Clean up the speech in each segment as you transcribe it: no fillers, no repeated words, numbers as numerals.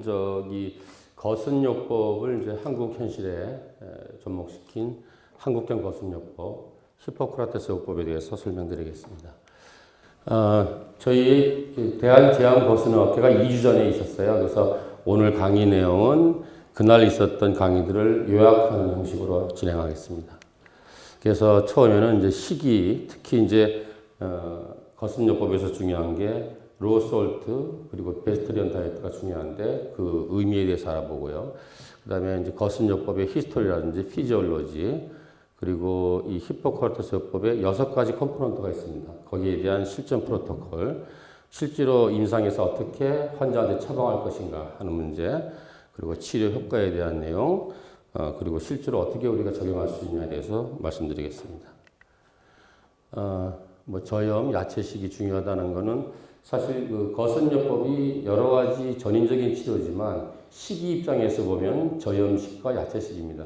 저기 거순요법을 이제 한국 현실에 접목시킨 한국형 거순요법, 히포크라테스 요법에 대해서 설명드리겠습니다. 저희 대한제왕거순의학회가 2주 전에 있었어요. 그래서 오늘 강의 내용은 그날 있었던 강의들을 요약하는 형식으로 진행하겠습니다. 그래서 처음에는 이제 시기, 특히 이제 거순요법에서 중요한 게 로우 솔트 그리고 베스트리언 다이어트가 중요한데 그 의미에 대해서 알아보고요. 그다음에 이제 거순요법의 히스토리라든지 피지올로지 그리고 이 히포크라테스 요법에 6가지 컴포넌트가 있습니다. 거기에 대한 실전 프로토콜, 실제로 임상에서 어떻게 환자한테 처방할 것인가 하는 문제, 그리고 치료 효과에 대한 내용, 그리고 실제로 어떻게 우리가 적용할 수 있냐에 대해서 말씀드리겠습니다. 뭐 저염, 야채식이 중요하다는 것은 사실 그 거순요법이 여러 가지 전인적인 치료지만 식이 입장에서 보면 저염식과 야채식입니다.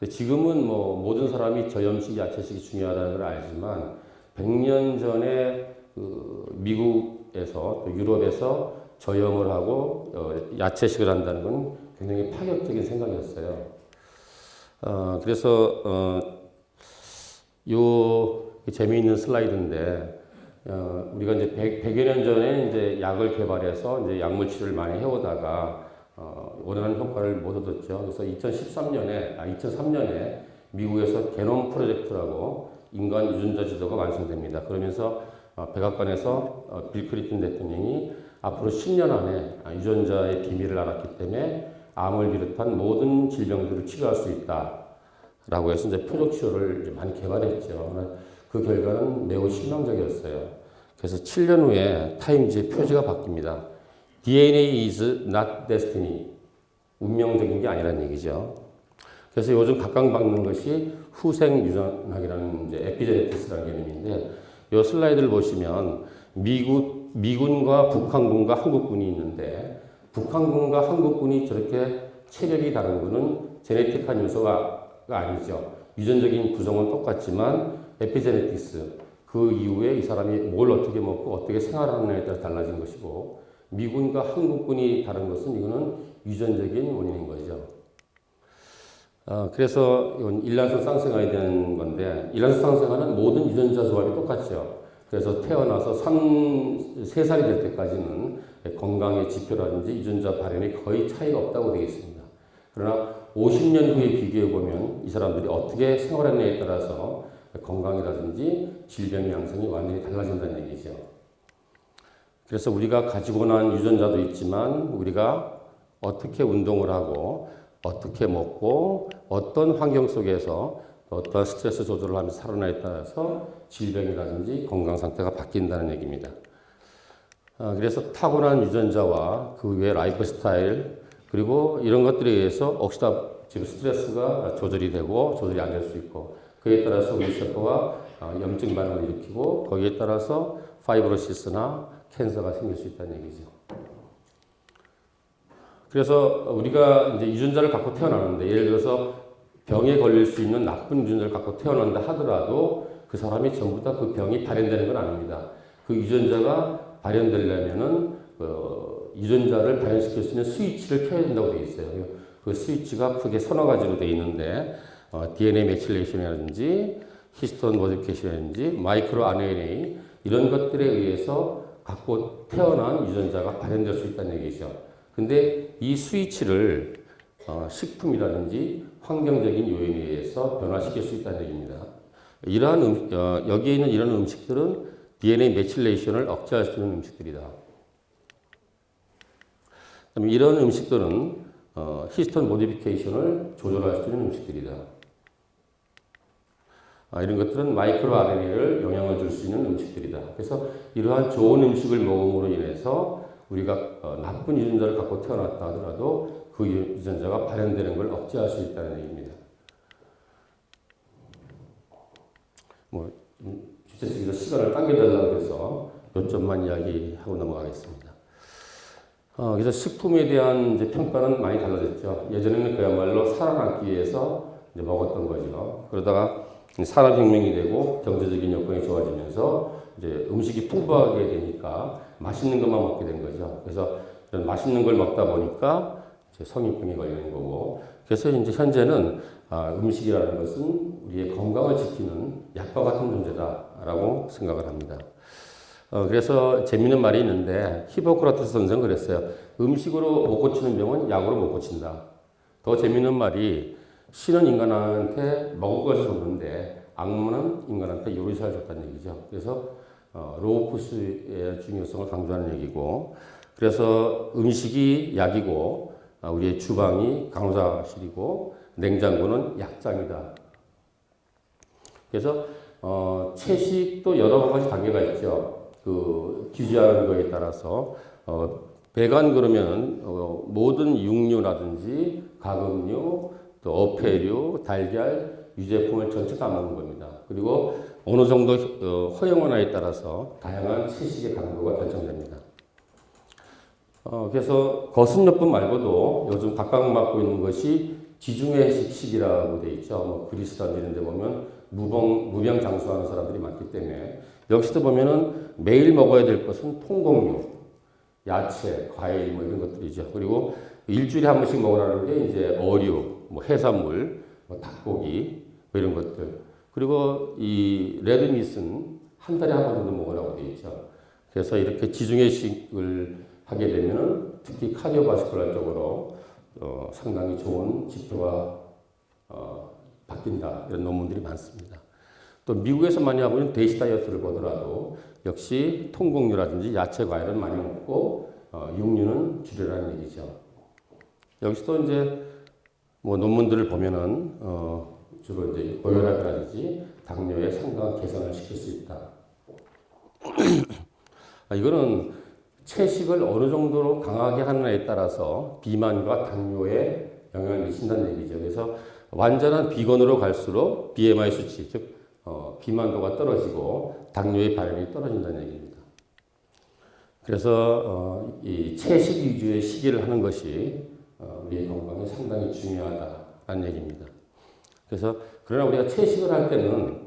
지금은 뭐 모든 사람이 저염식, 야채식이 중요하다는 걸 알지만 100년 전에 그 미국에서 또 유럽에서 저염을 하고 야채식을 한다는 건 굉장히 파격적인 생각이었어요. 그래서 요 재미있는 슬라이드인데 우리가 이제 100여 년 전에 이제 약을 개발해서 이제 약물 치료를 많이 해오다가 원하는 효과를 못 얻었죠. 그래서 2003년에 미국에서 게놈 프로젝트라고 인간 유전자 지도가 완성됩니다. 그러면서 백악관에서 빌 클린턴 대통령이 앞으로 10년 안에 유전자의 비밀을 알았기 때문에 암을 비롯한 모든 질병들을 치료할 수 있다라고 해서 이제 표적 치료를 이제 많이 개발했죠. 그 결과는 매우 실망적이었어요. 그래서 7년 후에 타임지의 표지가 바뀝니다. DNA is not destiny. 운명적인 게 아니라는 얘기죠. 그래서 요즘 각광받는 것이 후생 유전학이라는 이제 에피제네틱스라는 개념인데, 이 슬라이드를 보시면 미군과 북한군과 한국군이 있는데, 북한군과 한국군이 저렇게 체력이 다른 것은 제네틱한 요소가 아니죠. 유전적인 구성은 똑같지만 에피제네틱스, 그 이후에 이 사람이 뭘 어떻게 먹고 어떻게 생활하느냐에 따라 달라진 것이고, 미군과 한국군이 다른 것은 이거는 유전적인 원인인 거죠. 그래서 이건 일란성 쌍생아에 대한 건데, 일란성 쌍생아는 모든 유전자 조합이 똑같죠. 그래서 태어나서 3살이 될 때까지는 건강의 지표라든지 유전자 발현이 거의 차이가 없다고 되어 있습니다. 그러나 50년 후에 비교해 보면 이 사람들이 어떻게 생활하느냐에 따라서 건강이라든지 질병의 양상이 완전히 달라진다는 얘기죠. 그래서 우리가 가지고 난 유전자도 있지만 우리가 어떻게 운동을 하고 어떻게 먹고 어떤 환경 속에서 어떤 스트레스 조절을 하면서 살아나에 따라서 질병이라든지 건강 상태가 바뀐다는 얘기입니다. 그래서 타고난 유전자와 그 외 라이프 스타일 그리고 이런 것들에 의해서 옥시다티브 스트레스가 조절이 되고 조절이 안 될 수 있고 그에 따라서 우리 세포가 염증 반응을 일으키고 거기에 따라서 파이브로시스나 캔서가 생길 수 있다는 얘기죠. 그래서 우리가 이제 유전자를 갖고 태어나는데 예를 들어서 병에 걸릴 수 있는 나쁜 유전자를 갖고 태어난다 하더라도 그 사람이 전부 다 그 병이 발현되는 건 아닙니다. 그 유전자가 발현되려면은 유전자를 발현시킬 수 있는 스위치를 켜야 된다고 되어 있어요. 그 스위치가 크게 서너 가지로 되어 있는데 DNA 메칠레이션이라든지 히스톤 모디피케이션이라든지 마이크로 RNA 이런 것들에 의해서 갖고 태어난 유전자가 발현될 수 있다는 얘기죠. 근데 이 스위치를 식품이라든지 환경적인 요인에 의해서 변화시킬 수 있다는 얘기입니다. 여기에 있는 이런 음식들은 DNA 메칠레이션을 억제할 수 있는 음식들이다. 그다음에 이런 음식들은 히스톤 모디피케이션을 조절할 수 있는 음식들이다. 이런 것들은 마이크로 RNA를 영향을 줄 수 있는 음식들이다. 그래서 이러한 좋은 음식을 먹음으로 인해서 우리가 나쁜 유전자를 갖고 태어났다 하더라도 그 유전자가 발현되는 걸 억제할 수 있다는 얘기입니다. 뭐 주최측에서 시간을 당겨달라고 해서 몇 점만 이야기하고 넘어가겠습니다. 그래서 식품에 대한 이제 평가는 많이 달라졌죠. 예전에는 그야말로 살아남기 위해서 이제 먹었던 거죠. 그러다가 산업혁명이 되고 경제적인 여건이 좋아지면서 이제 음식이 풍부하게 되니까 맛있는 것만 먹게 된 거죠. 그래서 이런 맛있는 걸 먹다 보니까 성인병에 걸리는 거고. 그래서 이제 현재는 음식이라는 것은 우리의 건강을 지키는 약과 같은 존재다라고 생각을 합니다. 그래서 재미있는 말이 있는데 히포크라테스 선생은 그랬어요. 음식으로 못 고치는 병은 약으로 못 고친다. 더 재미있는 말이 신은 인간한테 먹을 것을 줬는데 악마는 인간한테 요리사를 줬다는 얘기죠. 그래서 로우푸스의 중요성을 강조하는 얘기고, 그래서 음식이 약이고 우리의 주방이 간호사실이고 냉장고는 약장이다. 그래서 채식도 여러 가지 단계가 있죠. 그 규제하는 거에 따라서 배간 그러면 모든 육류라든지 가금류, 또 어패류, 달걀, 유제품을 전체 다 먹는 겁니다. 그리고 어느 정도 허용하나에 따라서 다양한 채식의 강도가 결정됩니다. 그래서 거슴요법 말고도 요즘 각광받고 있는 것이 지중해식이라고 되어 있죠. 뭐 그리스라든지 이런 데 보면 무병 장수하는 사람들이 많기 때문에 여기서도 보면은 매일 먹어야 될 것은 통곡류, 야채, 과일 뭐 이런 것들이죠. 그리고 일주일에 한 번씩 먹으라는 게 이제 어류, 뭐 해산물, 뭐 닭고기 뭐 이런 것들. 그리고 이 레드미트는 한 달에 한 번 정도 먹으라고 되어 있죠. 그래서 이렇게 지중해식을 하게 되면은 특히 카디오바스쿨라 쪽으로 상당히 좋은 지표가 바뀐다. 이런 논문들이 많습니다. 또 미국에서 많이 하고 있는 데이시 다이어트를 보더라도 역시 통곡류라든지 야채, 과일은 많이 먹고 육류는 줄여라는 얘기죠. 여기서도 이제 뭐 논문들을 보면은 주로 이제 고혈압이라든지 당뇨의 상당한 개선을 시킬 수 있다. 이거는 채식을 어느 정도로 강하게 하느냐에 따라서 비만과 당뇨에 영향을 미친다는 얘기죠. 그래서 완전한 비건으로 갈수록 BMI 수치, 즉 비만도가 떨어지고 당뇨의 발현이 떨어진다는 얘기입니다. 그래서 이 채식 위주의 식이를 하는 것이 우리의 건강에 상당히 중요하다는 얘기입니다. 그래서 그러나 우리가 채식을 할 때는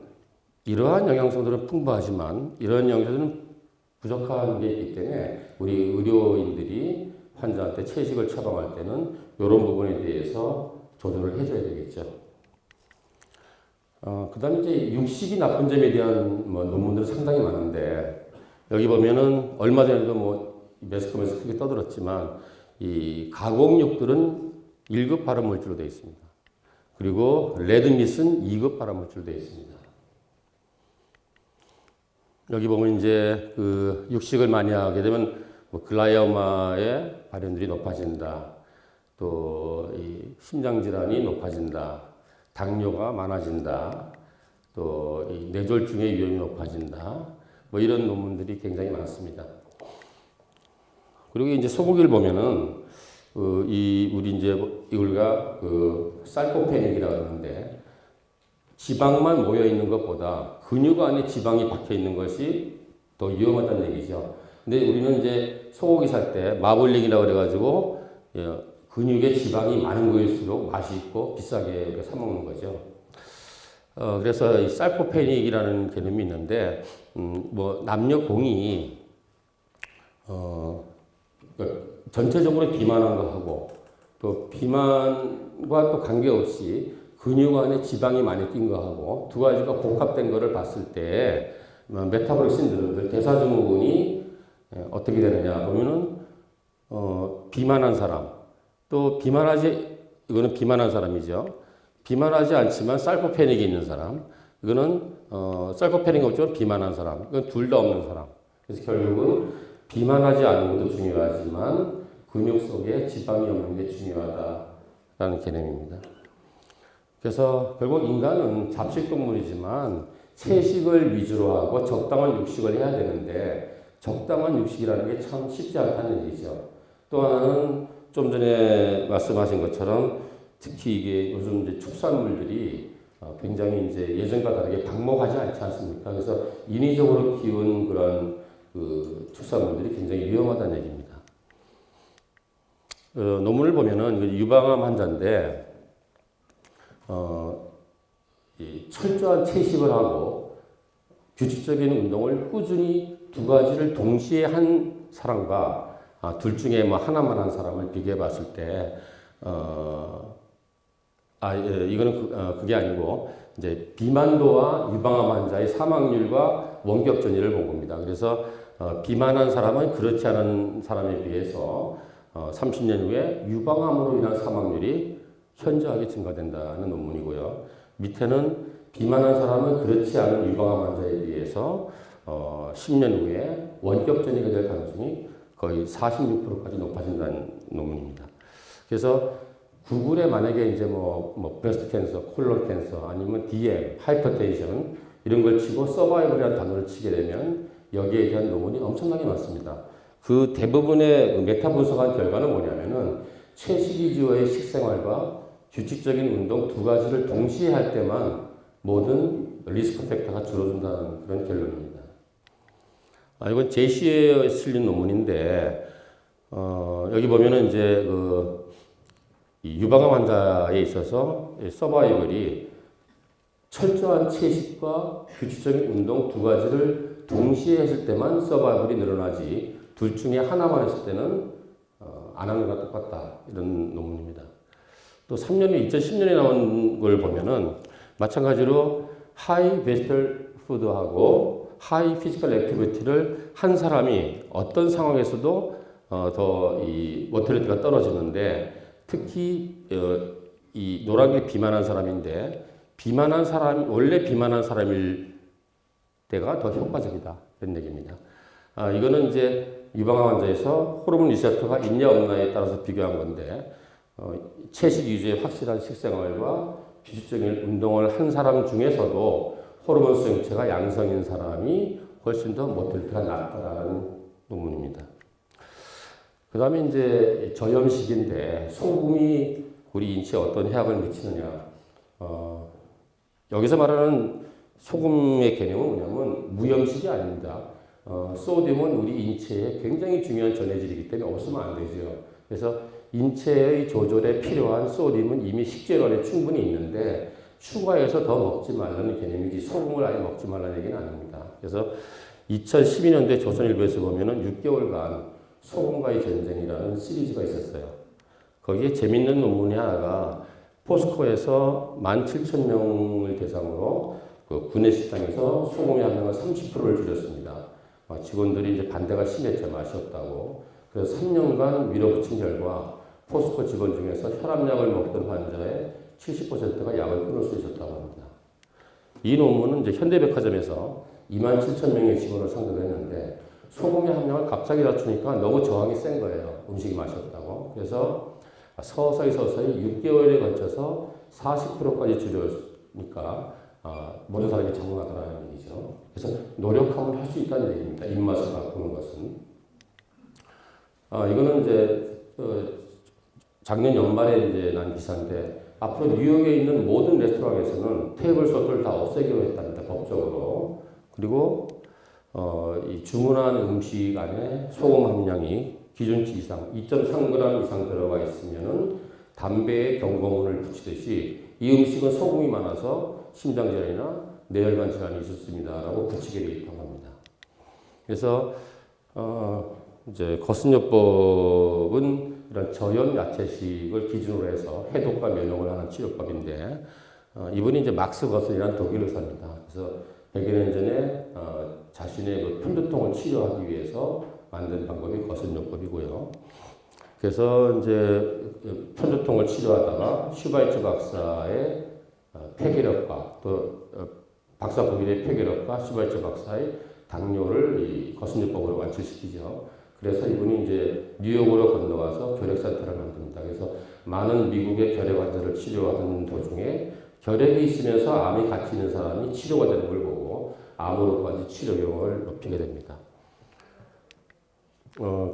이러한 영양소들은 풍부하지만 이러한 영양소들은 부족한 게 있기 때문에 우리 의료인들이 환자한테 채식을 처방할 때는 이런 부분에 대해서 조절을 해줘야 되겠죠. 그 다음에 이제 육식이 나쁜 점에 대한 뭐 논문들은 상당히 많은데 여기 보면은 얼마 전에도 뭐 매스컴에서 크게 떠들었지만 이 가공육들은 1급 발암물질로 되어 있습니다. 그리고 레드미트는 2급 발암물질로 되어 있습니다. 여기 보면 이제 그 육식을 많이 하게 되면 뭐 글라이오마의 발현율이 높아진다. 또 이 심장 질환이 높아진다. 당뇨가 많아진다. 또 이 뇌졸중의 위험이 높아진다. 뭐 이런 논문들이 굉장히 많습니다. 그리고 이제 소고기를 보면은 우리 이제 이걸가 sarcopenia라고 하는데 지방만 모여 있는 것보다 근육 안에 지방이 박혀 있는 것이 더 위험하다는 얘기죠. 근데 우리는 이제 소고기 살 때 마블링이라고 그래가지고 근육에 지방이 많은 거일수록 맛이 있고 비싸게 사 먹는 거죠. 그래서 이 sarcopenia라는 개념이 있는데 뭐 남녀 공이 전체적으로 비만한 거 하고 또 비만과 또 관계없이 근육 안에 지방이 많이 낀 거하고 두 가지가 복합된 거를 봤을 때 메타볼릭 신드롬들 대사증후군이 어떻게 되느냐 보면은 비만한 사람 또 이거는 비만한 사람이죠. 비만하지 않지만 sarcopenic이 있는 사람 이거는 sarcopenic 없지만 비만한 사람 이건 둘 다 없는 사람. 그래서 결국은 비만하지 않은 것도 중요하지만 근육 속에 지방이 없는 게 중요하다라는 개념입니다. 그래서 결국 인간은 잡식동물이지만 채식을 위주로 하고 적당한 육식을 해야 되는데 적당한 육식이라는 게 참 쉽지 않다는 얘기죠. 또 하나는 좀 전에 말씀하신 것처럼 특히 이게 요즘 이제 축산물들이 굉장히 이제 예전과 다르게 방목하지 않지 않습니까? 그래서 인위적으로 키운 그런 축산물들이 굉장히 위험하다는 얘기입니다. 논문을 보면은 유방암 환자인데 이 철저한 채식을 하고 규칙적인 운동을 꾸준히 두 가지를 동시에 한 사람과 둘 중에 뭐 하나만 한 사람을 비교해 봤을 때 이거는 그게 아니고 이제 비만도와 유방암 환자의 사망률과 원격 전이를 본 겁니다. 그래서 비만한 사람은 그렇지 않은 사람에 비해서 30년 후에 유방암으로 인한 사망률이 현저하게 증가된다는 논문이고요. 밑에는 비만한 사람은 그렇지 않은 유방암 환자에 비해서 10년 후에 원격 전이가 될 가능성이 거의 46%까지 높아진다는 논문입니다. 그래서 구글에 만약에 이제 뭐 브레스트 캔서, 콜론 캔서, 아니면 DM, 하이퍼텐션 이런 걸 치고 서바이벌이라는 단어를 치게 되면 여기에 대한 논문이 엄청나게 많습니다. 그 대부분의 메타 분석한 결과는 뭐냐면은 채식이지와의 식생활과 규칙적인 운동 두 가지를 동시에 할 때만 모든 리스크 팩터가 줄어든다는 그런 결론입니다. 이건 제시에 실린 논문인데 여기 보면은 이제 이 유방암 환자에 있어서 서바이벌이 철저한 채식과 규칙적인 운동 두 가지를 동시에 했을 때만 서바이벌이 늘어나지 둘 중에 하나만 했을 때는 안 하는 것과 똑같다. 이런 논문입니다. 또 3년 후 2010년에 나온 걸 보면은 마찬가지로 하이 베지털 푸드하고 하이 피지컬 액티비티를 한 사람이 어떤 상황에서도 더 이 모텔리티가 떨어지는데 특히 이 노란게 비만한 사람인데 비만한 사람 원래 비만한 사람일 때가 더 효과적이다 이런 얘기입니다. 이거는 이제 유방암 환자에서 호르몬 리셉터가 있냐 없냐에 따라서 비교한 건데 채식 위주의 확실한 식생활과 규칙적인 운동을 한 사람 중에서도 호르몬 수용체가 양성인 사람이 훨씬 더 모텔리티가 낮다라는 논문입니다. 그 다음에 이제 저염식인데 소금이 우리 인체에 어떤 해악을 미치느냐. 여기서 말하는 소금의 개념은 뭐냐면 무염식이 아닙니다. 소듐은 우리 인체에 굉장히 중요한 전해질이기 때문에 없으면 안 되죠. 그래서 인체의 조절에 필요한 소듐은 이미 식재료 안에 충분히 있는데 추가해서 더 먹지 말라는 개념이지 소금을 아예 먹지 말라는 얘기는 아닙니다. 그래서 2012년도에 조선일보에서 보면은 6개월간 소금과의 전쟁이라는 시리즈가 있었어요. 거기에 재밌는 논문이 하나가 포스코에서 17,000명을 대상으로 그 구내 식당에서 소금의 함량을 30%를 줄였습니다. 직원들이 이제 반대가 심했죠. 맛이 없다고. 그래서 3년간 밀어붙인 결과 포스코 직원 중에서 혈압약을 먹던 환자의 70%가 약을 끊을 수 있었다고 합니다. 이 논문은 이제 현대백화점에서 27,000명의 직원을 상대로 했는데 소금의 함량을 갑자기 낮추니까 너무 저항이 센 거예요. 음식이 맛이 없다고. 그래서 서서히 6개월에 걸쳐서 40%까지 줄여니까 모든 사람이 적응하더라는 얘기죠. 그래서 노력하면 할 수 있다는 얘기입니다. 입맛을 바꾸는 것은. 이거는 이제 작년 연말에 이제 난 기사인데 앞으로 뉴욕에 있는 모든 레스토랑에서는 테이블 소스를 다 없애기로 했답니다. 법적으로. 그리고 이 주문한 음식 안에 소금 함량이 기준치 이상 2.3g 이상 들어가 있으면은 담배에 경고문을 붙이듯이 이 음식은 소금이 많아서 심장질환이나 뇌혈관 질환이 있을 수 있습니다라고 붙이게 되어 있다고 합니다. 그래서 이제 거슴요법은 이런 저염 야채식을 기준으로 해서 해독과 면역을 하는 치료법인데 이분이 이제 막스 거슬이라는 독일 의사입니다. 그래서 100여 년 전에 자신의 그 편두통을 치료하기 위해서 만든 방법이 거슴요법이고요. 그래서 이제 편두통을 치료하다가 슈바이처 박사의 폐결핵과 또 박사 독일의 폐결핵과 슈바이처 박사의 당뇨를 이 거슴요법으로 완치시키죠. 그래서 이분이 이제 뉴욕으로 건너가서 결핵센터를 만듭니다. 그래서 많은 미국의 결핵 환자를 치료하는 도중에 결핵이 있으면서 암이 같이 있는 사람이 치료가 되는 걸 보고 암으로까지 치료 경험을 높이게 됩니다.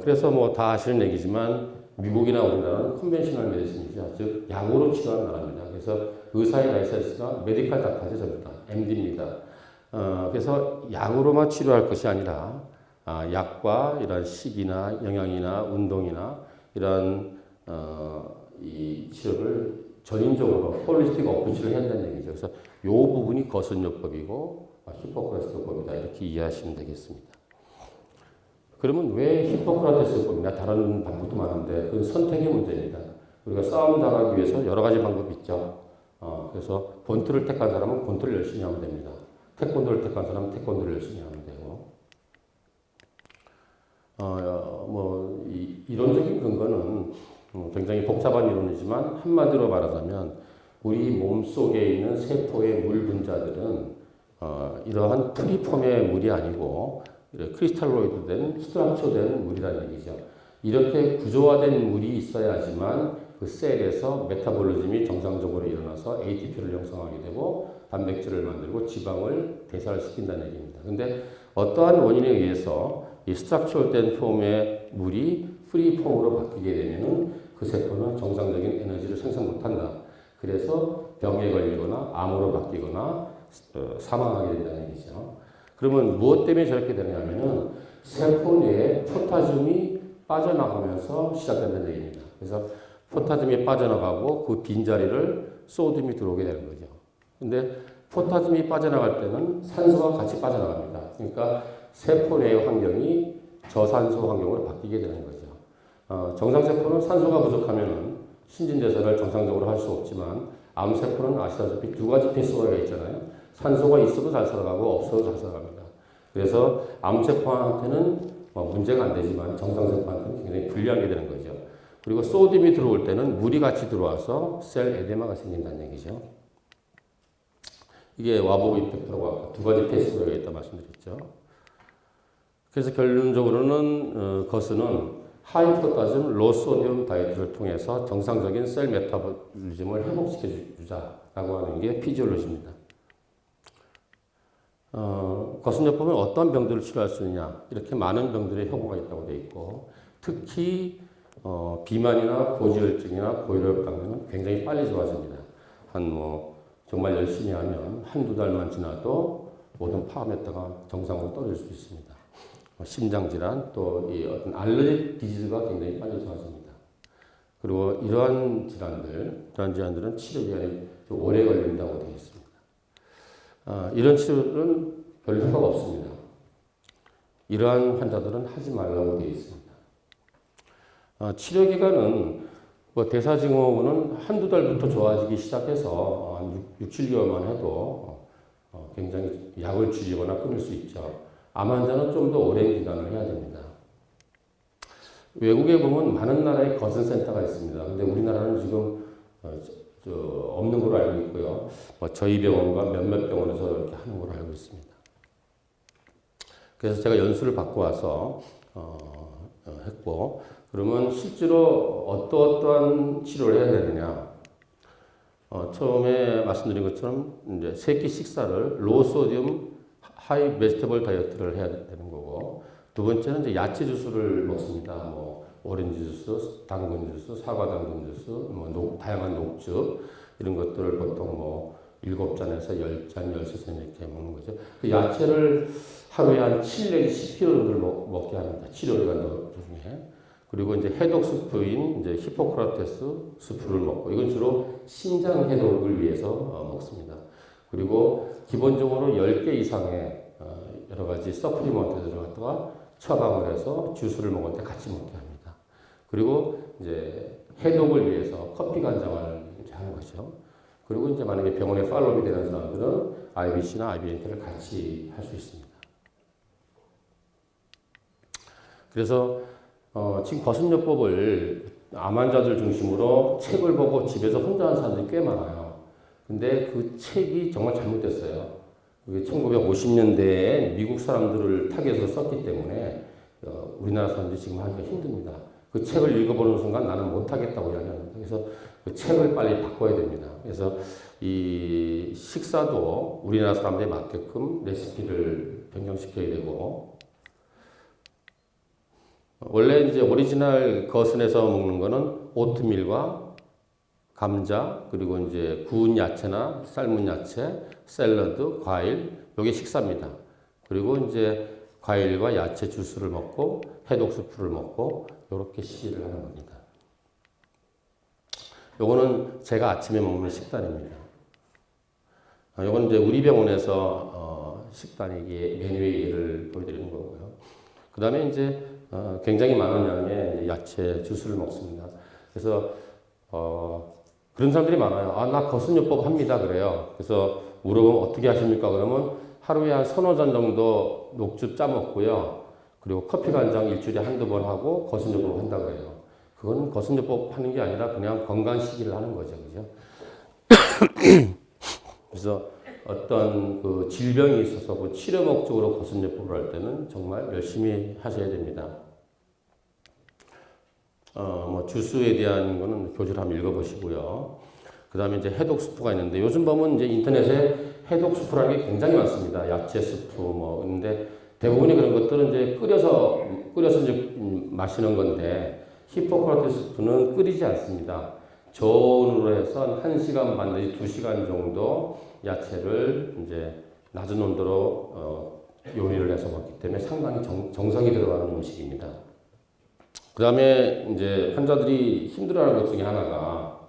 그래서 뭐 다 아시는 얘기지만 미국이나 우리나라는 컨벤셔널 메디슨이죠. 즉 약으로 치료하는 나라입니다. 그래서 의사의 라이센스가 메디컬 닥터죠. 전부 다 MD입니다. 그래서 약으로만 치료할 것이 아니라 약과 이런 식이나 영양이나 운동이나 이런 이 치료를 전인적으로 홀리스틱 어프로치를 해야 한다는 얘기죠. 그래서 이 부분이 거슴요법이고 히포크라테스법이다 이렇게 이해하시면 되겠습니다. 그러면 왜 히포크라테스법이나 다른 방법도 많은데 그건 선택의 문제입니다. 우리가 싸움 잘하기 위해서 여러 가지 방법이 있죠. 그래서 본투를 택한 사람은 본투를 열심히 하면 됩니다. 태권도를 택한 사람은 태권도를 열심히 하면 되고, 이론적인 근거는 굉장히 복잡한 이론이지만 한마디로 말하자면 우리 몸 속에 있는 세포의 물 분자들은 이러한 프리폼의 물이 아니고 크리스탈로이드 된 스트럭처된 물이라는 얘기죠. 이렇게 구조화된 물이 있어야지만 그 셀에서 메타볼리즘이 정상적으로 일어나서 ATP를 형성하게 되고 단백질을 만들고 지방을 대사를 시킨다는 얘기입니다. 근데 어떠한 원인에 의해서 이 스트럭처된 폼의 물이 프리폼으로 바뀌게 되면은 그 세포는 정상적인 에너지를 생산 못한다. 그래서 병에 걸리거나 암으로 바뀌거나 사망하게 된다는 얘기죠. 그러면 무엇 때문에 저렇게 되냐면은 세포 내에 포타슘이 빠져나가면서 시작된다는 얘기입니다. 그래서 포타슘이 빠져나가고 그 빈자리를 소듐이 들어오게 되는 거죠. 근데 포타슘이 빠져나갈 때는 산소가 같이 빠져나갑니다. 그러니까 세포 내의 환경이 저산소 환경으로 바뀌게 되는 거죠. 정상세포는 산소가 부족하면 신진대사를 정상적으로 할 수 없지만 암세포는 아시다시피 두 가지 패스워드가 있잖아요. 산소가 있어도 잘 살아가고 없어도 잘 살아갑니다. 그래서 암세포한테는 문제가 안 되지만 정상세포한테는 굉장히 불리하게 되는 거죠. 그리고 소듐이 들어올 때는 물이 같이 들어와서 셀 에데마가 생긴다는 얘기죠. 이게 와보그 이펙트라고 아까 두 가지 패스워드가 있다 말씀드렸죠. 그래서 결론적으로는 거스는 하이 포타슘, 로 소듐 다이어트를 통해서 정상적인 셀 메타볼리즘을 회복시켜 주자라고 하는 게 피지올로지입니다. 거슴요법은 어떤 병들을 치료할 수 있냐? 이렇게 많은 병들의 효과가 있다고 되어 있고, 특히 비만이나 고지혈증이나 고혈압 당뇨는 굉장히 빨리 좋아집니다. 정말 열심히 하면 한두 달만 지나도 모든 파암했다가 정상으로 떨어질 수 있습니다. 심장질환 또 이 어떤 알레르기 디지즈가 굉장히 빨리 좋아집니다. 그리고 이러한 질환들은 치료 기간이 좀 오래 걸린다고 되어 있습니다. 이런 치료는 별 효과가 없습니다. 이러한 환자들은 하지 말라고 되어 있습니다. 치료 기간은 대사증후군은 한두 달부터 좋아지기 시작해서 한 6, 7개월만 해도 굉장히 약을 줄이거나 끊을 수 있죠. 암 환자는 좀 더 오랜 기간을 해야 됩니다. 외국에 보면 많은 나라의 거센센터가 있습니다. 근데 우리나라는 지금 없는 걸로 알고 있고요. 저희 병원과 몇몇 병원에서 이렇게 하는 걸로 알고 있습니다. 그래서 제가 연수를 받고 와서 했고, 그러면 실제로 어떠한 치료를 해야 되느냐? 처음에 말씀드린 것처럼 이제 세끼 식사를 로우 소듐 하이 베지터블 다이어트를 해야 되는 거고, 두 번째는 이제 야채 주스를 먹습니다. 오렌지 주스, 당근 주스, 사과 당근 주스, 다양한 녹즙 이런 것들을 보통 7잔에서 10잔, 13잔 이렇게 먹는 거죠. 그 야채를 하루에 한 7 내지 10kg 정도를 먹게 합니다. 치료 기간 중에. 그리고 이제 해독 수프인 이제 히포크라테스 수프를 먹고, 이건 주로 심장 해독을 위해서 먹습니다. 그리고 기본적으로 10개 이상의 여러 가지 서플리먼트들을 갖다가 처방을 해서 주스를 먹을 때 같이 먹게 합니다. 그리고 이제 해독을 위해서 커피 간장을 이제 하는 거죠. 그리고 이제 만약에 병원에 팔로우이 되는 사람들은 IBC나 IBNT를 같이 할 수 있습니다. 그래서 지금 거슴요법을 암 환자들 중심으로 책을 보고 집에서 혼자 하는 사람들이 꽤 많아요. 근데 그 책이 정말 잘못됐어요. 그게 1950년대에 미국 사람들을 타겟으로 썼기 때문에 우리나라 사람들이 지금 하기가 힘듭니다. 그 책을 읽어보는 순간 나는 못하겠다고 이야기합니다. 그래서 그 책을 빨리 바꿔야 됩니다. 그래서 이 식사도 우리나라 사람들에 맞게끔 레시피를 변경시켜야 되고, 원래 이제 오리지널 거슨에서 먹는 거는 오트밀과 감자, 그리고 이제 구운 야채나 삶은 야채, 샐러드, 과일, 요게 식사입니다. 그리고 이제 과일과 야채 주스를 먹고 해독 수프를 먹고 요렇게 식이를 하는 겁니다. 요거는 제가 아침에 먹는 식단입니다. 요건 이제 우리 병원에서 식단 메뉴의 예를 보여드리는 거고요. 그 다음에 이제 굉장히 많은 양의 야채 주스를 먹습니다. 그래서 그런 사람들이 많아요. 아, 나 거슴요법 합니다. 그래요. 그래서 물어보면 어떻게 하십니까? 그러면 하루에 한 서너 잔 정도 녹즙 짜 먹고요. 그리고 커피 간장 일주일에 한두 번 하고 거슴요법 한다 그래요. 그건 거슴요법 하는 게 아니라 그냥 건강식이를 하는 거죠. 그죠? 그래서 어떤 그 질병이 있어서 그 치료 목적으로 거슴요법을 할 때는 정말 열심히 하셔야 됩니다. 뭐 주스에 대한 거는 교재를 한번 읽어보시고요. 그 다음에 이제 해독 스프가 있는데 요즘 보면 이제 인터넷에 해독 스프라는 게 굉장히 많습니다. 야채 스프 뭐 근데 대부분의 그런 것들은 이제 끓여서 이제 마시는 건데 히포크라테스 스프는 끓이지 않습니다. 저온으로 해서 1시간 반 내지 2시간 정도 야채를 이제 낮은 온도로 요리를 해서 먹기 때문에 상당히 정성이 들어가는 음식입니다. 그 다음에 이제 환자들이 힘들어하는 것 중에 하나가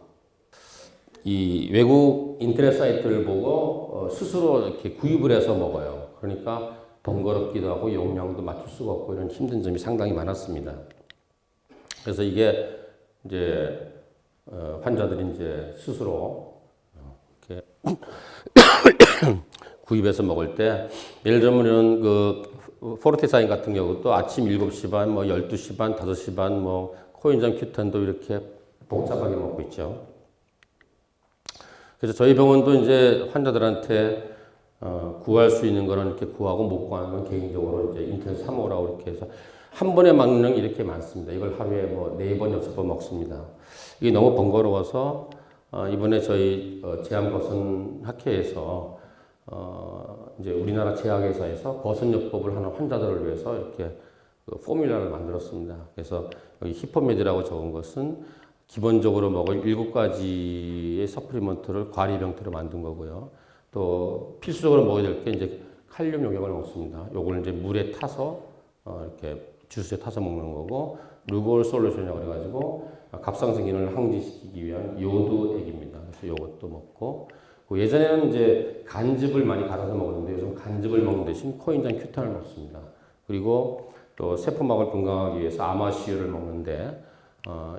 이 외국 인터넷 사이트를 보고 스스로 이렇게 구입을 해서 먹어요. 그러니까 번거롭기도 하고 용량도 맞출 수가 없고 이런 힘든 점이 상당히 많았습니다. 그래서 이게 이제 환자들이 이제 스스로 이렇게 구입해서 먹을 때 예를 들면 그 포르테사인 같은 경우도 아침 7시 반, 뭐 12시 반, 5시 반, 뭐 코인장 큐탄도 이렇게 복잡하게 먹고 있죠. 그래서 저희 병원도 이제 환자들한테 구할 수 있는 거는 이렇게 구하고 못 구하는 건 개인적으로 이제 인터넷 사모라고 이렇게 해서 한 번에 먹는 게 이렇게 많습니다. 이걸 하루에 뭐 4번, 6번 먹습니다. 이게 너무 번거로워서 이번에 저희 제암거슴 학회에서 이제 우리나라 제약회사에서 거슴요법을 하는 환자들을 위해서 이렇게 그 포뮬라를 만들었습니다. 그래서 여기 히포메드라고 적은 것은 기본적으로 먹을 7가지의 서플리먼트를 과리 형태로 만든 거고요. 또 필수적으로 먹어야 될 게 이제 칼륨 용액을 먹습니다. 요걸 이제 물에 타서 이렇게 주스에 타서 먹는 거고 루골 솔루션이라고 그래가지고 갑상선 기능을 항진시키기 위한 요도액입니다. 그래서 요것도 먹고 예전에는 이제 간즙을 많이 갈아서 먹었는데 요즘 간즙을 먹는 대신 코인장 큐탄을 먹습니다. 그리고 또 세포막을 건강하기 위해서 아마시유를 먹는데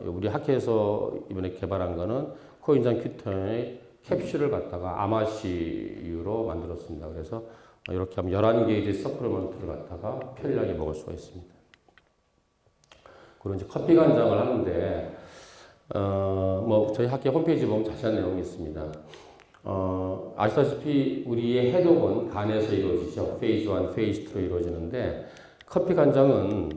우리 학회에서 이번에 개발한 거는 코인장 큐탄의 캡슐을 갖다가 아마시유로 만들었습니다. 그래서 이렇게 하면 11개의 서플리먼트를 갖다가 편리하게 먹을 수가 있습니다. 그리고 이제 커피 간장을 하는데 뭐 저희 학회 홈페이지 보면 자세한 내용이 있습니다. 아시다시피 우리의 해독은 간에서 이루어지죠. 페이즈 1, 페이즈 2로 이루어지는데 커피 간장은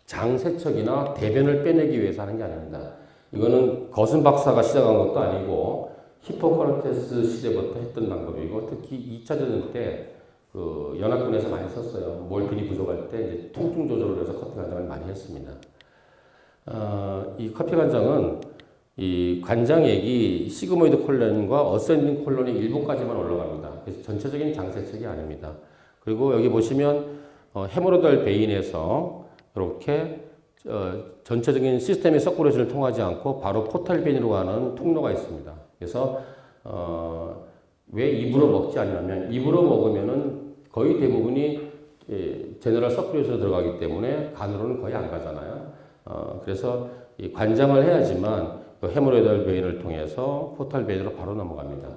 장 세척이나 대변을 빼내기 위해서 하는 게 아닙니다. 이거는 거슴 박사가 시작한 것도 아니고 히포크라테스 시대부터 했던 방법이고 특히 2차 대전 때 그 연합군에서 많이 썼어요. 몰핀이 부족할 때 이제 통증 조절을 위해서 커피 간장을 많이 했습니다. 이 커피 간장은 이 관장액이 시그모이드 콜론과 어센딩 콜론의 일부까지만 올라갑니다. 그래서 전체적인 장세척이 아닙니다. 그리고 여기 보시면 헤모로달 베인에서 이렇게 전체적인 시스템의 서큘레이션을 통하지 않고 바로 포탈 베인으로 가는 통로가 있습니다. 그래서 왜 입으로 먹지 않냐면 입으로 먹으면은 거의 대부분이 제너럴 서큘레이션으로 들어가기 때문에 간으로는 거의 안 가잖아요. 그래서 이 관장을 해야지만 헤모로이달 베인을 통해서 포탈 베인으로 바로 넘어갑니다.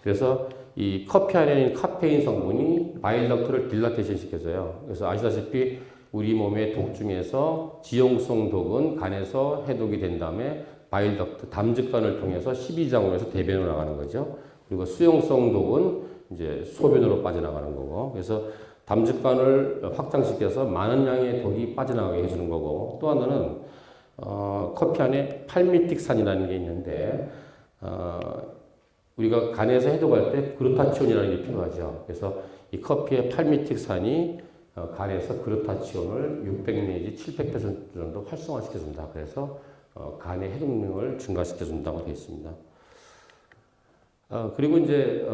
그래서 이 커피 안에 있는 카페인 성분이 바일덕트를 딜라테이션 시켜줘요. 그래서 아시다시피 우리 몸의 독 중에서 지용성 독은 간에서 해독이 된 다음에 바일덕트, 담즙관을 통해서 12장으로 해서 대변으로 나가는 거죠. 그리고 수용성 독은 이제 소변으로 빠져나가는 거고, 그래서 담즙관을 확장시켜서 많은 양의 독이 빠져나가게 해주는 거고, 또 하나는 커피 안에 팔미틱산이라는 게 있는데 우리가 간에서 해독할 때 그루타치온이라는 게 필요하죠. 그래서 이 커피의 팔미틱산이 간에서 그루타치온을 600 내지 700% 정도 활성화시켜준다. 그래서 간의 해독력을 증가시켜준다고 되어 있습니다. 그리고 이제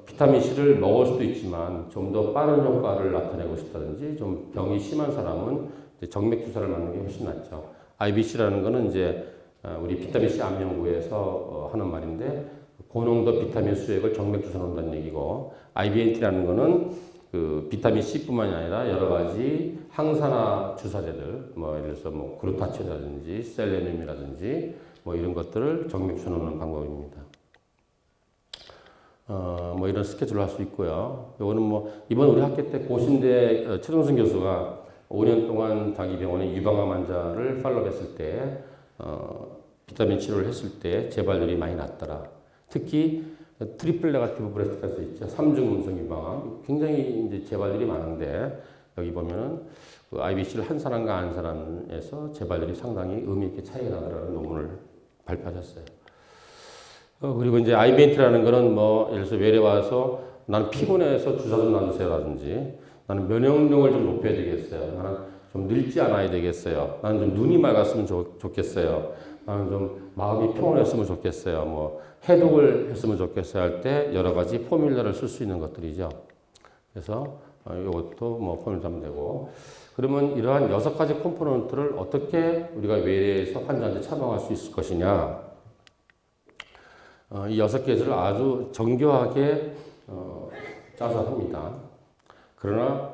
비타민 C를 먹을 수도 있지만 좀 더 빠른 효과를 나타내고 싶다든지 좀 병이 심한 사람은 이제 정맥 주사를 맞는 게 훨씬 낫죠. IBC라는 거는 이제 우리 비타민 C 암 연구에서 하는 말인데 고농도 비타민 수액을 정맥 주사 놓는다는 얘기고, IBNT라는 거는 그 비타민 C뿐만이 아니라 여러 가지 항산화 주사제들, 뭐 예를 들어서 뭐 글루타치온이라든지 셀레늄이라든지 뭐 이런 것들을 정맥주 놓는 방법입니다. 뭐 이런 스케줄을 할 수 있고요. 요거는 뭐 이번 우리 학회 때 고신대 최종순 교수가 5년 동안 자기 병원에 유방암 환자를 팔로우했을 때 비타민 치료를 했을 때 재발률이 많이 낮더라. 특히 트리플 네가티브 브레스트 캔서 있죠. 3중 음성 유방암 굉장히 이제 재발률이 많은데 여기 보면은 그 IBC를 한 사람과 안 사람에서 재발률이 상당히 의미 있게 차이가 나더라는 논문을 발표하셨어요. 그리고 이제 IBNT라는 거는 뭐 예를 들어서 외래 와서 나는 피곤해서 주사 좀 놔주세요라든지 나는 면역력을 좀 높여야 되겠어요. 나는 좀 늙지 않아야 되겠어요. 나는 좀 눈이 맑았으면 좋겠어요. 나는 좀 마음이 평온했으면 좋겠어요. 뭐 해독을 했으면 좋겠어요 할 때 여러 가지 포뮬러를 쓸 수 있는 것들이죠. 그래서 이것도 뭐 포뮬러 하면 되고 그러면 이러한 6가지 컴포넌트를 어떻게 우리가 외래에서 환자한테 처방할 수 있을 것이냐 이 6개를 아주 정교하게 짜서 합니다. 그러나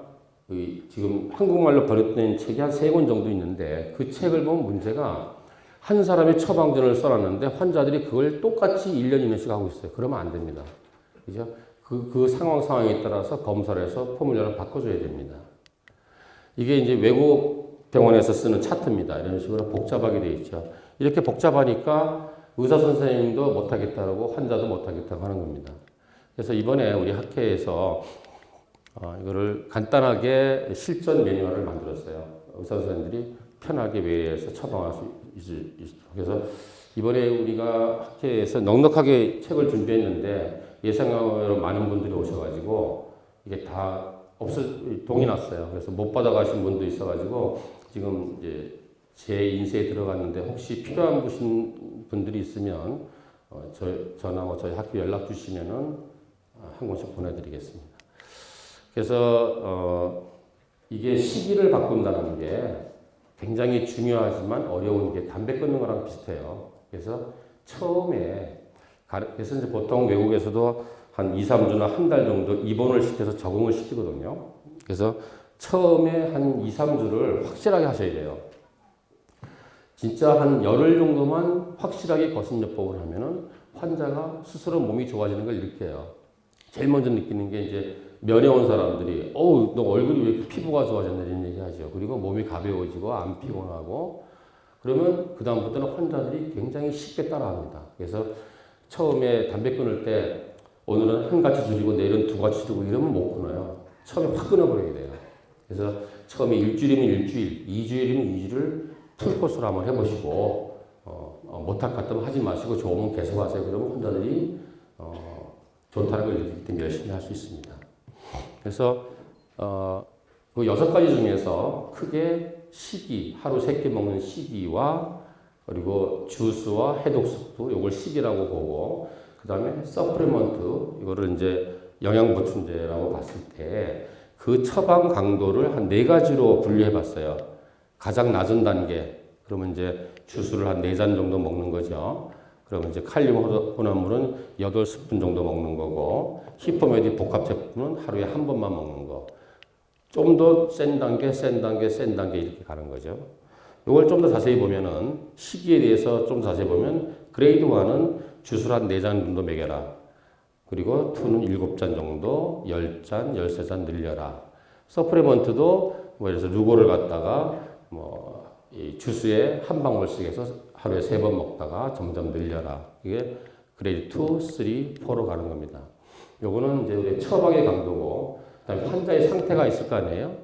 지금 한국말로 번역된 책이 한 3권 정도 있는데 그 책을 보면 문제가 한 사람이 처방전을 써놨는데 환자들이 그걸 똑같이 1년, 2년씩 하고 있어요. 그러면 안 됩니다. 그죠? 그 상황에 따라서 검사를 해서 포뮬러를 바꿔줘야 됩니다. 이게 이제 외국 병원에서 쓰는 차트입니다. 이런 식으로 복잡하게 되어 있죠. 이렇게 복잡하니까 의사 선생님도 못하겠다고 환자도 못하겠다고 하는 겁니다. 그래서 이번에 우리 학회에서 이거를 간단하게 실전 매뉴얼을 만들었어요. 의사 선생님들이 편하게 외래에서 처방할 수 있도록. 그래서 이번에 우리가 학회에서 넉넉하게 책을 준비했는데 예상외로 많은 분들이 오셔가지고 이게 다 동이 났어요. 그래서 못 받아가신 분도 있어가지고 지금 이제 제 인쇄에 들어갔는데 혹시 필요한 분들이 있으면 저나 뭐 저희 학교 연락 주시면은 한 권씩 보내드리겠습니다. 그래서 이게 시기를 바꾼다는 게 굉장히 중요하지만 어려운 게 담배 끊는 거랑 비슷해요. 그래서 처음에 그래서 이제 보통 외국에서도 한 2, 3주나 한 달 정도 입원을 시켜서 적응을 시키거든요. 그래서 처음에 한 2, 3주를 확실하게 하셔야 돼요. 진짜 한 열흘 정도만 확실하게 거슴요법을 하면은 환자가 스스로 몸이 좋아지는 걸 일으켜요. 제일 먼저 느끼는 게 이제 면회 온 사람들이 어우 너 얼굴이 왜 이렇게 피부가 좋아졌냐 이런 얘기 하죠. 그리고 몸이 가벼워지고 안 피곤하고 그러면 그 다음부터는 환자들이 굉장히 쉽게 따라합니다. 그래서 처음에 담배 끊을 때 오늘은 한 가지 줄이고 내일은 2가지 줄이고 이러면 못 끊어요. 처음에 확 끊어버려야 돼요. 그래서 처음에 일주일이면 일주일, 2주일이면 2주를 풀코스로 한번 해보시고 못할 것 같으면 하지 마시고 좋으면 계속 하세요. 그러면 환자들이 좋다는 걸 느끼기 때문에 열심히 할 수 있습니다. 그래서 그 6가지 중에서 크게 시기, 하루 3끼 먹는 시기와 그리고 주스와 해독 속도 이걸 시기라고 보고 그 다음에 서프리먼트 이거를 이제 영양보충제라고 봤을 때 그 처방 강도를 한 4가지로 분류해 봤어요. 가장 낮은 단계 그러면 이제 주스를 한 4잔 정도 먹는 거죠. 그러면 이제 칼륨 혼합물은 8스푼 정도 먹는 거고 히포메디 복합 제품은 하루에 한 번만 먹는 거. 좀 더 센 단계, 센 단계, 센 단계 이렇게 가는 거죠. 이걸 좀 더 자세히 보면은 시기에 대해서 좀 자세히 보면 그레이드 1은 주스를 한 4잔 정도 먹여라. 그리고 2는 7잔 정도, 10잔, 13잔 늘려라. 서프리먼트도 뭐 예를 들어서 루고를 갖다가 이 주스에 한 방울씩 해서 하루에 3번 먹다가 점점 늘려라. 이게 그레이드 2, 3, 4로 가는 겁니다. 요거는 이제 우리 처방의 강도고, 그다음에 환자의 상태가 있을 거 아니에요?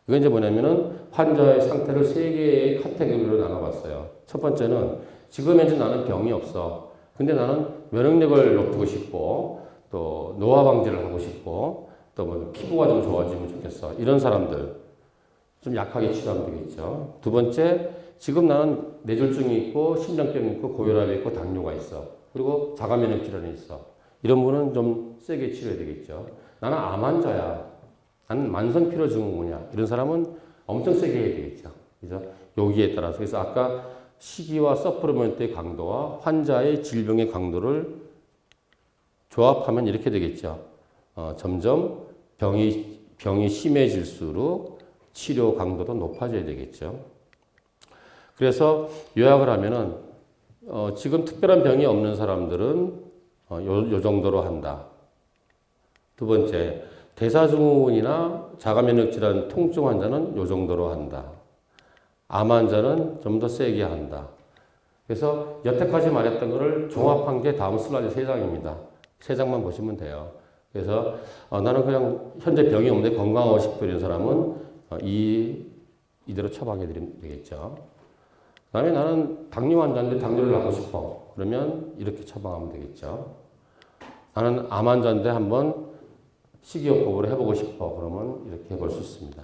이건 이제 뭐냐면은 환자의 상태를 3개의 카테고리로 나눠봤어요. 첫 번째는 지금 현재 나는 병이 없어. 근데 나는 면역력을 높이고 싶고, 또 노화 방지를 하고 싶고, 또 뭐 피부가 좀 좋아지면 좋겠어. 이런 사람들 좀 약하게 치료하면 되겠죠. 두 번째, 지금 나는 뇌졸중이 있고, 심장병이 있고, 고혈압이 있고, 당뇨가 있어. 그리고 자가 면역 질환이 있어. 이런 분은 좀 세게 치료해야 되겠죠. 나는 암 환자야. 나는 만성 피로 증후군이야. 이런 사람은 엄청 세게 해야 되겠죠. 그래서 여기에 따라서 그래서 아까 시기와 서프리먼트의 강도와 환자의 질병의 강도를 조합하면 이렇게 되겠죠. 점점 병이 심해질수록 치료 강도도 높아져야 되겠죠. 그래서 요약을 하면은 지금 특별한 병이 없는 사람들은 요 정도로 한다. 두 번째, 대사증후군이나 자가면역질환 통증 환자는 요 정도로 한다. 암 환자는 좀 더 세게 한다. 그래서 여태까지 말했던 것을 종합한 게 다음 슬라이드 3장입니다. 3장만 보시면 돼요. 그래서 나는 그냥 현재 병이 없는데 건강하고 싶어 이런 사람은 이대로 처방해 드리면 되겠죠. 그 다음에 나는 당뇨 환자인데 당뇨를 하고 싶어. 그러면 이렇게 처방하면 되겠죠. 나는 암 환자인데 한번 식이요법으로 해보고 싶어. 그러면 이렇게 해볼 수 있습니다.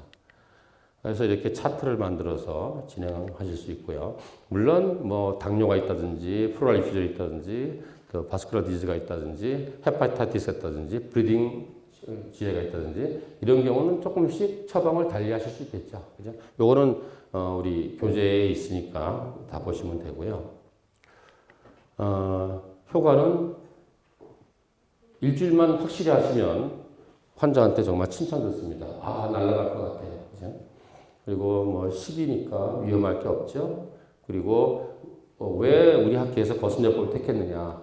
그래서 이렇게 차트를 만들어서 진행하실 수 있고요. 물론 뭐 당뇨가 있다든지 플로랄 인퓨전이 있다든지 또 바스큘러 디지가 있다든지 헤파타이티스가 있다든지 브리딩 지혜가 있다든지 이런 경우는 조금씩 처방을 달리 하실 수 있겠죠. 그죠? 요거는 우리 교재에 있으니까 다 보시면 되고요. 효과는 일주일만 확실히 하시면 환자한테 정말 칭찬 듣습니다. 아, 날아갈 것 같아요. 그죠? 그리고 뭐 식이니까 위험할 게 없죠. 그리고 왜 우리 학회에서 거슴요법을 택했느냐.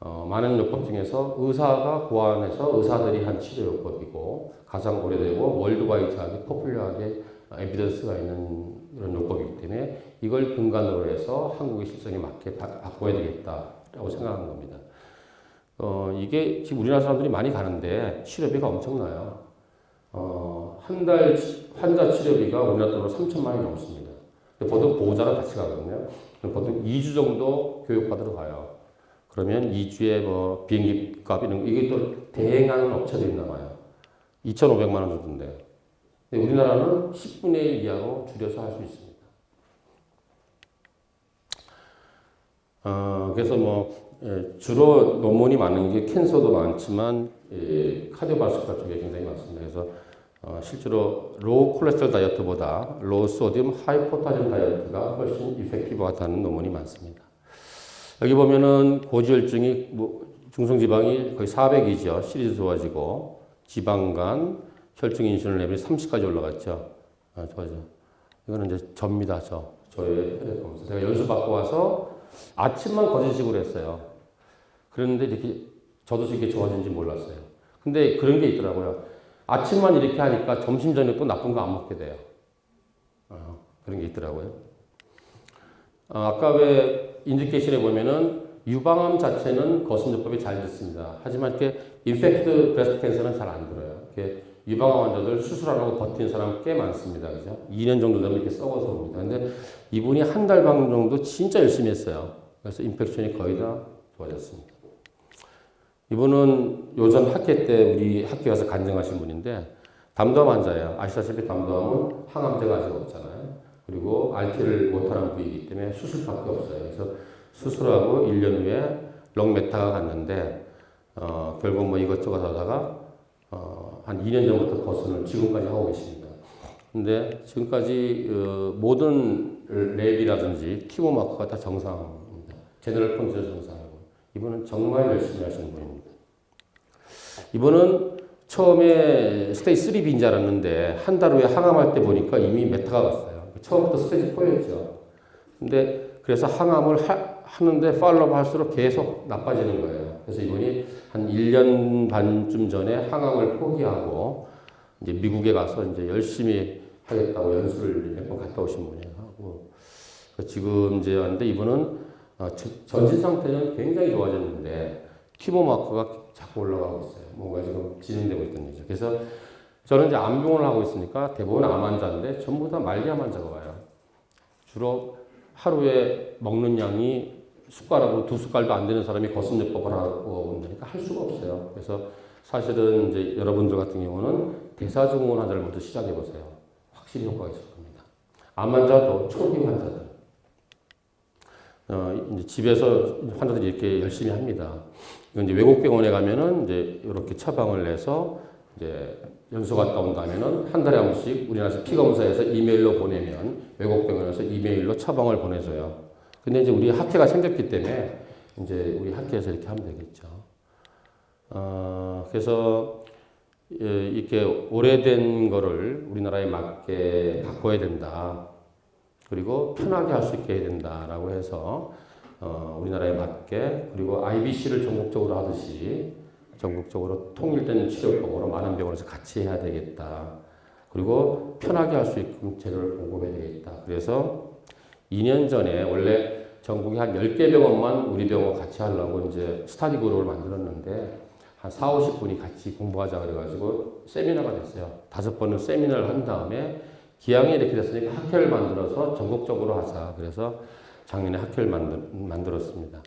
많은 요법 중에서 의사가 고안해서 의사들이 한 치료요법이고 가장 오래되고 월드와이드하게 포퓰러하게 에비던스가 있는 이런 요법이기 때문에 이걸 근간으로 해서 한국의 실정에 맞게 바꿔야 되겠다라고 생각하는 겁니다. 이게 지금 우리나라 사람들이 많이 가는데 치료비가 엄청나요. 한 달 환자 치료비가 우리나라 돈으로 3천만 원이 넘습니다. 보통 보호자랑 같이 가거든요. 보통 2주 정도 교육받으러 가요. 그러면 2주에 뭐 비행기 값 이런 이게 또 대행하는 업체들이 남아요. 2,500만 원 정도인데. 근데 우리나라는 10분의 1 이하로 줄여서 할 수 있습니다. 그래서 뭐 주로 논문이 많은 게 캔서도 많지만 카디오바스쿨라 쪽에 굉장히 많습니다. 그래서 실제로 로우 콜레스테롤 다이어트보다 로우 소디움 하이 포타슘 다이어트가 훨씬 이펙티브하다는 논문이 많습니다. 여기 보면은 고지혈증이 중성지방이 거의 400이죠. 시리즈 좋아지고 지방간, 혈중 인슐린 레벨이 30까지 올라갔죠. 좋아져. 이거는 이제 접니다. 저의 검사. 제가 연수 받고 와서 아침만 거짓식으로 했어요. 그런데 이렇게 저도 이렇게 좋아진지 몰랐어요. 근데 그런 게 있더라고요. 아침만 이렇게 하니까 점심 저녁 또 나쁜 거 안 먹게 돼요. 그런 게 있더라고요. 아까 왜 인디케이션에 보면은 유방암 자체는 거슴요법이 잘 듣습니다. 하지만 이렇게 인펙트 브레스트 캔서는 잘 안 들어요. 이렇게 유방암 환자들 수술 안 하고 버티는 사람 꽤 많습니다. 그죠? 2년 정도 되면 이렇게 썩어서 옵니다. 근데 이분이 한 달 반 정도 진짜 열심히 했어요. 그래서 인펙션이 거의 다 좋아졌습니다. 이분은 요전 학회 때 우리 학교에 와서 간증하신 분인데 담도암 환자예요. 아시다시피 담도암은 항암제가 아직 없잖아요. 그리고 RT를 못하는 부위이기 때문에 수술밖에 없어요. 그래서 수술하고 1년 후에 롱메타가 갔는데 결국 뭐 이것저것 하다가 한 2년 전부터 거선을 지금까지 하고 계십니다. 근데 지금까지 모든 랩이라든지 티모 마커가 다 정상입니다. 제너럴 컨디션 정상이고 이분은 정말 열심히 하시는 분입니다. 이분은 처음에 스테이지 3B인 줄 알았는데 한 달 후에 항암할 때 보니까 이미 메타가 갔어요. 처음부터 스테이지 4였죠. 근데 그래서 항암을 하는데 팔로우 할수록 계속 나빠지는 거예요. 그래서 이분이 한 1년 반쯤 전에 항암을 포기하고 이제 미국에 가서 이제 열심히 하겠다고 연수를 몇 번 갔다 오신 분이에요. 지금 이제 왔는데 이분은 전신 상태는 굉장히 좋아졌는데 티모 마커가 자꾸 올라가고 있어요. 뭔가 지금 진행되고 있던 일이죠. 그래서 저는 이제 암병원을 하고 있으니까 대부분 암 환자인데 전부 다 말기암 환자가 와요. 주로 하루에 먹는 양이 숟가락으로 2숟갈도 안 되는 사람이 거슴요법을 하고 온다니까 할 수가 없어요. 그래서 사실은 이제 여러분들 같은 경우는 대사증후군 환자를부터 시작해 보세요. 확실히 효과가 있을 겁니다. 암 환자도 초기 환자들. 이제 집에서 환자들이 이렇게 열심히 합니다. 이건 이제 외국 병원에 가면은 이제 이렇게 처방을 내서 이제 연수 갔다 온다면은 한 달에 한 번씩 우리나라에서 피검사에서 이메일로 보내면 외국 병원에서 이메일로 처방을 보내줘요. 근데 이제 우리 학회가 생겼기 때문에 이제 우리 학회에서 이렇게 하면 되겠죠. 그래서 이렇게 오래된 거를 우리나라에 맞게 바꿔야 된다. 그리고 편하게 할 수 있게 해야 된다라고 해서 우리나라에 맞게 그리고 IBC를 전국적으로 하듯이 전국적으로 통일된 치료법으로 많은 병원에서 같이 해야 되겠다. 그리고 편하게 할 수 있게끔 재료를 공급해야 되겠다. 그래서 2년 전에 원래 전국에 한 10개 병원만 우리 병원 같이 하려고 이제 스타디 그룹을 만들었는데 한 4, 50분이 같이 공부하자 그래가지고 세미나가 됐어요. 5번을 세미나를 한 다음에 기왕이 이렇게 됐으니까 학회를 만들어서 전국적으로 하자. 그래서 작년에 학회를 만들었습니다.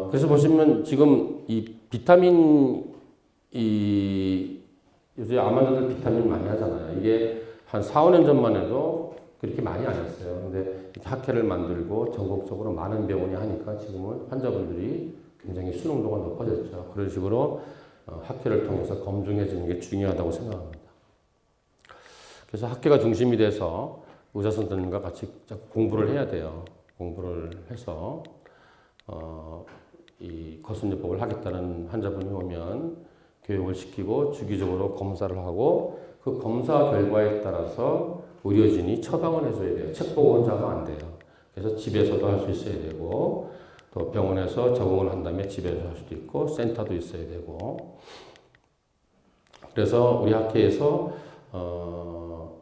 그래서 보시면 지금 이 비타민, 요새 암 환자들 비타민 많이 하잖아요. 이게 한 4, 5년 전만 해도 그렇게 많이 안 했어요. 근데 학회를 만들고 전국적으로 많은 병원이 하니까 지금은 환자분들이 굉장히 수능도가 높아졌죠. 그런 식으로 학회를 통해서 검증해 주는 게 중요하다고 생각합니다. 그래서 학회가 중심이 돼서 의사 선생님과 같이 공부를 해야 돼요. 공부를 해서 이 거순요법을 하겠다는 환자분이 오면 교육을 시키고 주기적으로 검사를 하고 그 검사 결과에 따라서 의료진이 처방을 해줘야 돼요. 책 보고 혼자가 안 돼요. 그래서 집에서도 할 수 있어야 되고 또 병원에서 적응을 한 다음에 집에서 할 수도 있고 센터도 있어야 되고 그래서 우리 학회에서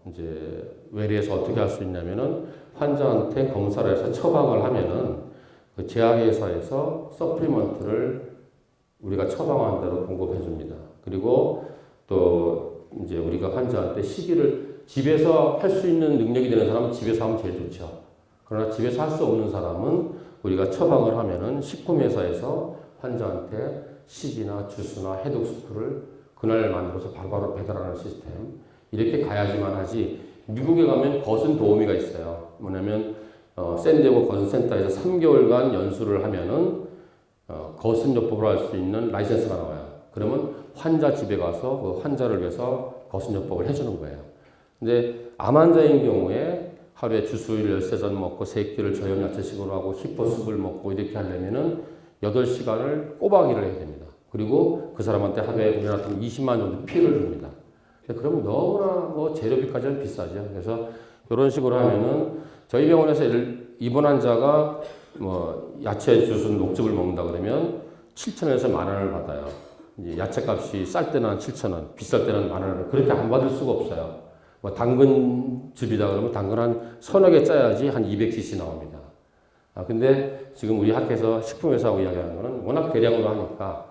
이제 외래에서 어떻게 할 수 있냐면은 환자한테 검사를 해서 처방을 하면은 그 제약회사에서 서플리먼트를 우리가 처방한 대로 공급해 줍니다. 그리고 또 이제 우리가 환자한테 시기를 집에서 할 수 있는 능력이 되는 사람은 집에서 하면 제일 좋죠. 그러나 집에서 할 수 없는 사람은 우리가 처방을 하면은 식품회사에서 환자한테 식이나 주스나 해독 스프를 그날 만들어서 바로바로 배달하는 시스템. 이렇게 가야지만 하지. 미국에 가면 거순 도우미가 있어요. 뭐냐면 샌디에고 거순센터에서 3개월간 연수를 하면은 거순요법을 할 수 있는 라이센스가 나와요. 그러면 환자 집에 가서 그 환자를 위해서 거순요법을 해주는 거예요. 근데 암 환자인 경우에 하루에 주스를 13잔 먹고 새끼를 저염 야채식으로 하고 히포습을 먹고 이렇게 하려면은 8시간을 꼬박일을 해야 됩니다. 그리고 그 사람한테 하루에 우리나라 같은 20만 정도 피를 줍니다. 그러면 너무나 재료비까지는 비싸죠. 그래서 이런 식으로 하면은 저희 병원에서 입원 환자가 야채 주스 녹즙을 먹는다 그러면 7,000원에서 10,000원을 받아요. 이제 야채값이 쌀 때는 한 7,000원, 비쌀 때는 10,000원을 그렇게 안 받을 수가 없어요. 당근즙이다 그러면 당근 한 서너 개 짜야지 한 200cc 나옵니다. 근데 지금 우리 학회에서 식품회사하고 이야기하는 거는 워낙 대량으로 하니까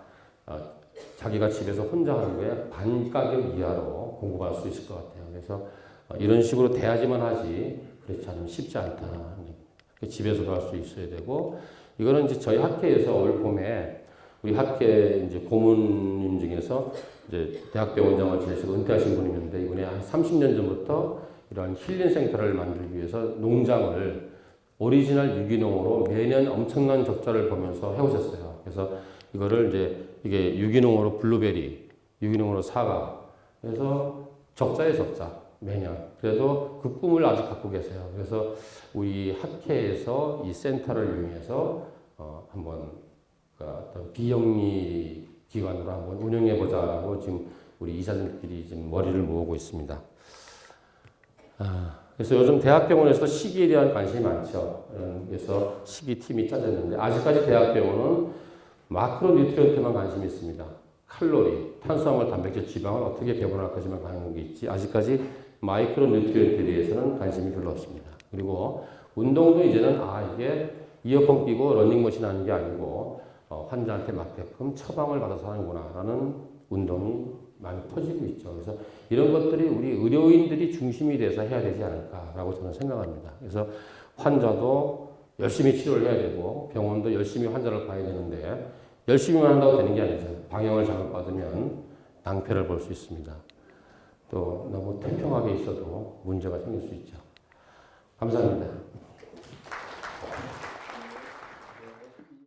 자기가 집에서 혼자 하는 거에 반 가격 이하로 공급할 수 있을 것 같아요. 그래서 이런 식으로 돼야지만 하지 그렇지 않으면 쉽지 않다. 집에서도 할 수 있어야 되고 이거는 이제 저희 학회에서 올 봄에 우리 학회 이제 고문님 중에서 이제 대학병원장을 지내시고 은퇴하신 분이 있는데 이분이 한 30년 전부터 이러한 힐링 센터를 만들기 위해서 농장을 오리지널 유기농으로 매년 엄청난 적자를 보면서 해오셨어요. 그래서 이거를 이제 이게 유기농으로 블루베리, 유기농으로 사과, 그래서 적자의 적자 매년. 그래도 그 꿈을 아직 갖고 계세요. 그래서 우리 학회에서 이 센터를 이용해서 한번 어떤 비영리 기관으로 한번 운영해 보자고 지금 우리 이사들끼리 지금 머리를 모으고 있습니다. 그래서 요즘 대학병원에서도 식이에 대한 관심이 많죠. 그래서 식이 팀이 짜졌는데 아직까지 대학병원은 마크로 뉴트리언트만 관심이 있습니다. 칼로리, 탄수화물, 단백질, 지방을 어떻게 배분할 것이만 가는 게 있지 아직까지 마이크로 뉴트리언트에 대해서는 관심이 별로 없습니다. 그리고 운동도 이제는 이게 이어폰 끼고 러닝머신 하는 게 아니고 환자한테 맞게끔 처방을 받아서 하는구나 라는 운동이 많이 퍼지고 있죠. 그래서 이런 것들이 우리 의료인들이 중심이 돼서 해야 되지 않을까라고 저는 생각합니다. 그래서 환자도 열심히 치료를 해야 되고 병원도 열심히 환자를 봐야 되는데 열심히만 한다고 되는 게 아니죠. 방향을 잘못받으면 낭패를 볼 수 있습니다. 또 너무 태평하게 있어도 문제가 생길 수 있죠. 감사합니다.